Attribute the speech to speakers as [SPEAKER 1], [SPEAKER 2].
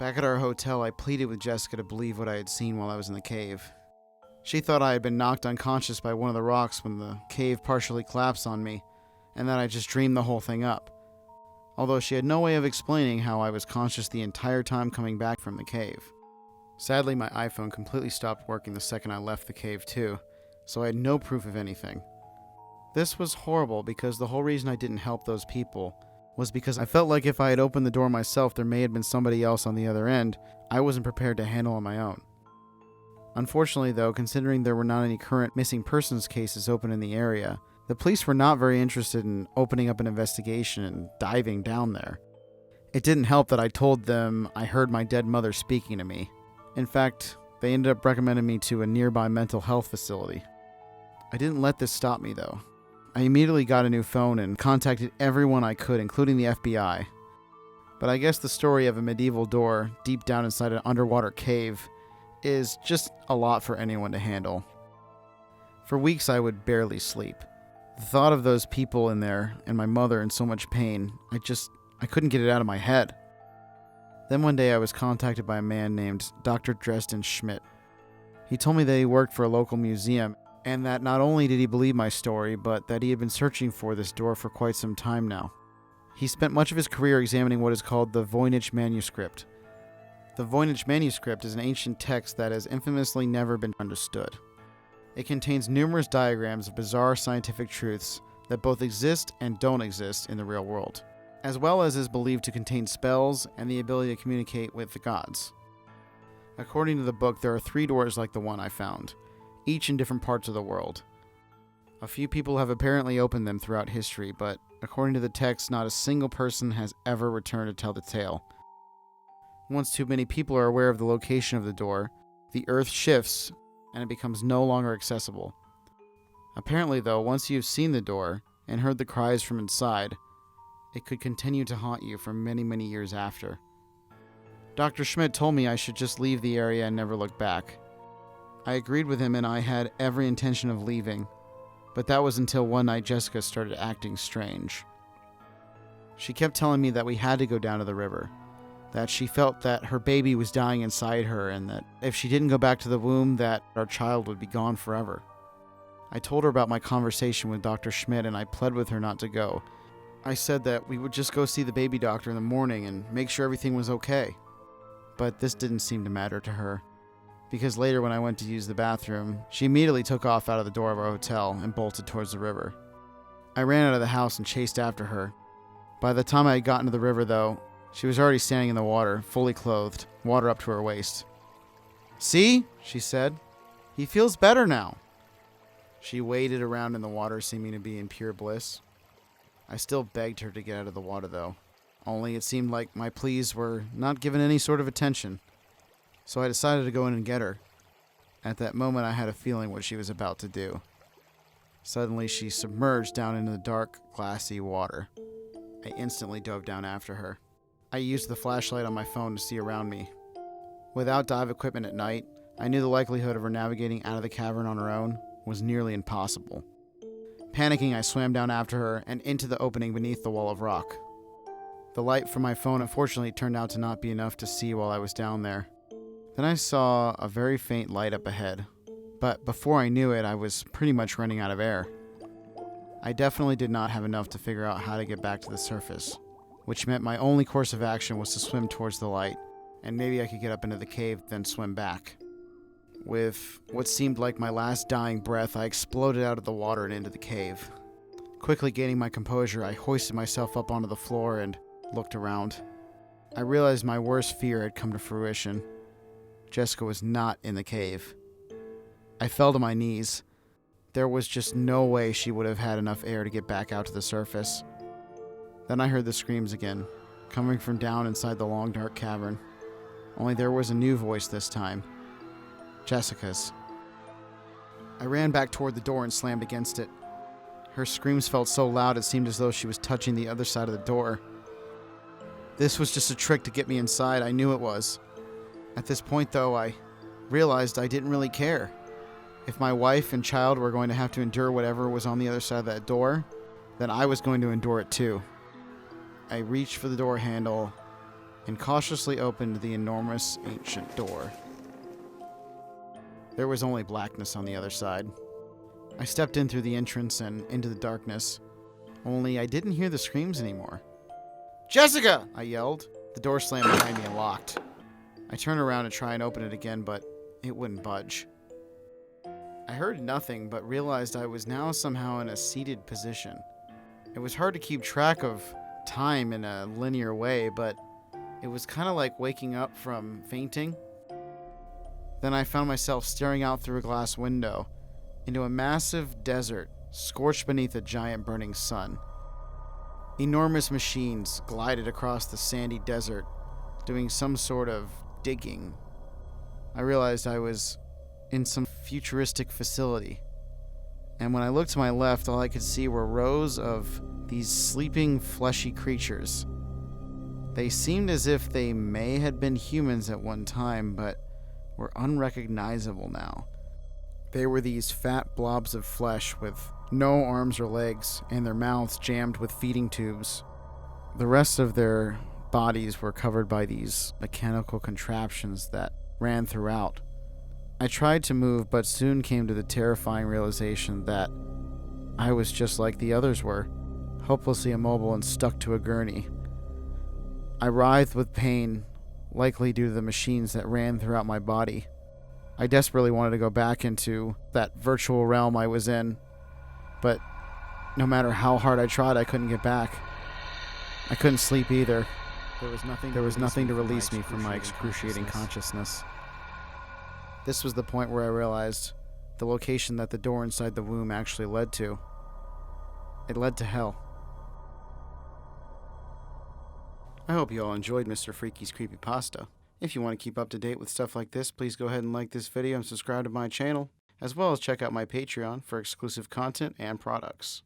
[SPEAKER 1] Back at our hotel, I pleaded with Jessica to believe what I had seen while I was in the cave. She thought I had been knocked unconscious by one of the rocks when the cave partially collapsed on me, and that I just dreamed the whole thing up. Although she had no way of explaining how I was conscious the entire time coming back from the cave. Sadly, my iPhone completely stopped working the second I left the cave too, so I had no proof of anything. This was horrible because the whole reason I didn't help those people was because I felt like if I had opened the door myself, there may have been somebody else on the other end I wasn't prepared to handle on my own. Unfortunately though, considering there were not any current missing persons cases open in the area, the police were not very interested in opening up an investigation and diving down there. It didn't help that I told them I heard my dead mother speaking to me. In fact, they ended up recommending me to a nearby mental health facility. I didn't let this stop me though. I immediately got a new phone and contacted everyone I could, including the FBI. But I guess the story of a medieval door deep down inside an underwater cave is just a lot for anyone to handle. For weeks I would barely sleep. The thought of those people in there and my mother in so much pain, I couldn't get it out of my head. Then one day I was contacted by a man named Dr. Dresden Schmidt. He told me that he worked for a local museum and that not only did he believe my story, but that he had been searching for this door for quite some time now. He spent much of his career examining what is called the Voynich manuscript. The Voynich manuscript is an ancient text that has infamously never been understood. It contains numerous diagrams of bizarre scientific truths that both exist and don't exist in the real world, as well as is believed to contain spells and the ability to communicate with the gods. According to the book, there are 3 doors like the one I found, each in different parts of the world. A few people have apparently opened them throughout history, but according to the text, not a single person has ever returned to tell the tale. Once too many people are aware of the location of the door, the earth shifts and it becomes no longer accessible. Apparently though, once you've seen the door and heard the cries from inside, it could continue to haunt you for many, many years after. Dr. Schmidt told me I should just leave the area and never look back. I agreed with him and I had every intention of leaving, but that was until one night Jessica started acting strange. She kept telling me that we had to go down to the river, that she felt that her baby was dying inside her and that if she didn't go back to the womb that our child would be gone forever. I told her about my conversation with Dr. Schmidt and I pled with her not to go. I said that we would just go see the baby doctor in the morning and make sure everything was okay. But this didn't seem to matter to her, because later when I went to use the bathroom, she immediately took off out of the door of our hotel and bolted towards the river. I ran out of the house and chased after her. By the time I had gotten to the river though, she was already standing in the water, fully clothed, water up to her waist. "See?" she said. "He feels better now." She waded around in the water, seeming to be in pure bliss. I still begged her to get out of the water though, only it seemed like my pleas were not given any sort of attention. So I decided to go in and get her. At that moment I had a feeling what she was about to do. Suddenly she submerged down into the dark, glassy water. I instantly dove down after her. I used the flashlight on my phone to see around me. Without dive equipment at night, I knew the likelihood of her navigating out of the cavern on her own was nearly impossible. Panicking, I swam down after her and into the opening beneath the wall of rock. The light from my phone unfortunately turned out to not be enough to see while I was down there. Then I saw a very faint light up ahead, but before I knew it, I was pretty much running out of air. I definitely did not have enough to figure out how to get back to the surface, which meant my only course of action was to swim towards the light, and maybe I could get up into the cave, then swim back. With what seemed like my last dying breath, I exploded out of the water and into the cave. Quickly gaining my composure, I hoisted myself up onto the floor and looked around. I realized my worst fear had come to fruition. Jessica was not in the cave. I fell to my knees. There was just no way she would have had enough air to get back out to the surface. Then I heard the screams again, coming from down inside the long dark cavern. Only there was a new voice this time. Jessica's. I ran back toward the door and slammed against it. Her screams felt so loud it seemed as though she was touching the other side of the door. This was just a trick to get me inside, I knew it was. At this point though, I realized I didn't really care. If my wife and child were going to have to endure whatever was on the other side of that door, then I was going to endure it too. I reached for the door handle and cautiously opened the enormous ancient door. There was only blackness on the other side. I stepped in through the entrance and into the darkness, only I didn't hear the screams anymore. "Jessica!" I yelled. The door slammed behind me and locked. I turned around to try and open it again, but it wouldn't budge. I heard nothing, but realized I was now somehow in a seated position. It was hard to keep track of time in a linear way, but it was kind of like waking up from fainting. Then I found myself staring out through a glass window into a massive desert scorched beneath a giant burning sun. Enormous machines glided across the sandy desert, doing some sort of digging. I realized I was in some futuristic facility, and when I looked to my left, all I could see were rows of these sleeping, fleshy creatures. They seemed as if they may have been humans at one time, but were unrecognizable now. They were these fat blobs of flesh with no arms or legs, and their mouths jammed with feeding tubes. The rest of their bodies were covered by these mechanical contraptions that ran throughout. I tried to move, but soon came to the terrifying realization that I was just like the others were, hopelessly immobile and stuck to a gurney. I writhed with pain, likely due to the machines that ran throughout my body. I desperately wanted to go back into that virtual realm I was in, but no matter how hard I tried, I couldn't get back. I couldn't sleep either. There was nothing to release me from my excruciating consciousness. This was the point where I realized the location that the door inside the womb actually led to. It led to hell. I hope you all enjoyed Mr. Freaky's Creepypasta. If you want to keep up to date with stuff like this, please go ahead and like this video and subscribe to my channel, as well as check out my Patreon for exclusive content and products.